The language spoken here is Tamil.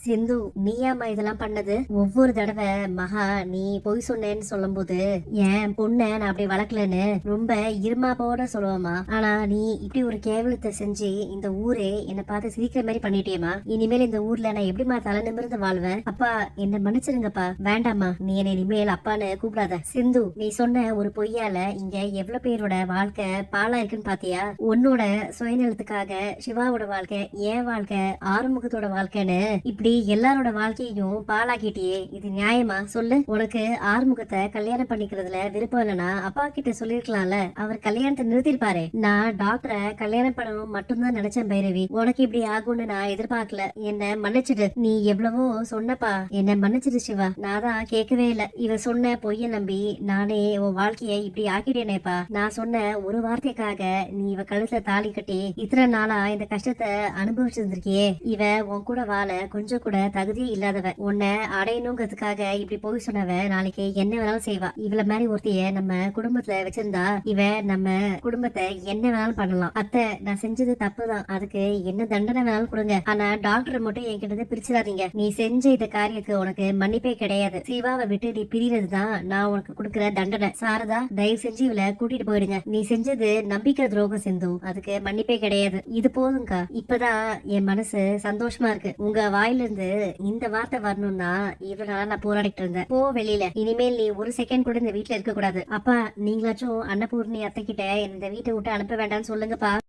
சிந்து, நீயாம்மா இதெல்லாம் பண்ணது? ஒவ்வொரு தடவை மகா நீ பொய் சொன்னேன்னு சொல்லும் போது என் பொண்ண நான் அப்படி வளர்க்கலன்னு ரொம்ப இருமாப்போட சொல்லுவேமா. ஆனா நீ இப்படி ஒரு கேவலத்தை செஞ்சு இந்த ஊரே என்னை பார்த்து சிரிக்கிற மாதிரி பண்ணிட்டியேமா. இனிமேல் இந்த ஊர்ல நான் எப்படிமா தலை நிமிர்ந்து வாழ்வேன்? அப்பா என்ன மன்னிச்சிருங்கப்பா. வேண்டாமா, நீ என்ன இனிமேல் அப்பான்னு கூப்பிடாத. சிந்து, நீ சொன்ன ஒரு பொய்யால இங்க எவ்வளவு பேரோட வாழ்க்கை பாலா இருக்குன்னு பாத்தியா? உன்னோட சுயநலத்துக்காக சிவாவோட வாழ்க்கை, என் வாழ்க்கை, ஆறுமுகத்தோட வாழ்க்கைன்னு இப்படி எல்லாரோட வாழ்க்கையும் பாழாக்கிட்டியே. இது நியாயமா சொல்லு? உனக்கு ஆறுமுகத்தை கல்யாணம் பண்ணிக்கிறதுல விருப்பம் இல்லைன்னா அப்பா கிட்ட சொல்லிருக்கலாம்ல. அவர் கல்யாணத்தை நிறுத்திருப்பாரு. நான் டாக்டரை கல்யாணம் பண்ணணும் மட்டும்தான் நினைச்சேன் பைரவி. உனக்கு இப்படி ஆகும்னு நான் எதிர்பார்க்கல. என்ன மன்னிச்சிடு. நீ எவ்வளவோ சொன்னப்பா, என்ன மன்னிச்சிடு சிவா. நான் தான் கேட்கவே இல்ல. இவ சொன்ன பொய்ய நம்பி நானே உன் வாழ்க்கைய இப்படி ஆக்கிட்டேனேப்பா. நான் சொன்ன ஒரு வார்த்தைக்காக நீ இவ கழுத்துல தாலி கட்டி இத்தனை நாளா இந்த கஷ்டத்தை அனுபவிச்சிருந்திருக்கியே. இவ உன் கூட வாழ கொஞ்சம் கூட தகுதியே இல்லாதவ. உன்னை அடையணுங்கிறதுக்காக இப்படி போய் சொன்னவ நாளைக்கு என்ன வேணாலும் செய்வா. இவள மாதிரி ஒருத்தைய நம்ம குடும்பத்துல வச்சிருந்தா இவ நம்ம குடும்பத்தை என்ன வேணாலும் பண்ணலாம். அத்தை, நான் செஞ்சது தப்புதான். அதுக்கு என்ன தண்டனை வேணாலும் கொடுங்க. ஆனா டாக்டர் மட்டும் என்கிட்ட பிரிச்சிடாதீங்க. நீ செஞ்ச இந்த காரியத்துக்கு உனக்கு மன்னிப்பே கிடையாது. சிவாவை விட்டு நீ பிரியறதுதான் நான் உனக்கு கொடுக்குற தண்டனை. சாரதா, தயவு செஞ்சு இவளை கூட்டிட்டு போயிடுங்க. நீ செஞ்சது நம்பிக்கை துரோகம் சிந்து. அதுக்கு மன்னிப்பே கிடையாது. இது போதும்க்கா. இப்பதான் என் மனசு சந்தோஷமா இருக்கு. உங்க வாயிலிருந்து இந்த வார்த்தை வரணும்னா இவ்வளவு நாளா நான் போராடிட்டு இருந்தேன். போ வெளியில. இனிமேல் நீ ஒரு செகண்ட் கூட இந்த வீட்டுல இருக்க கூடாது. அப்பா, நீங்களாச்சும் அன்னபூர்ணி அத்தை கிட்ட இந்த வீட்டை விட்டு அனுப்ப வேண்டாம்னு சொல்லுங்கப்பா.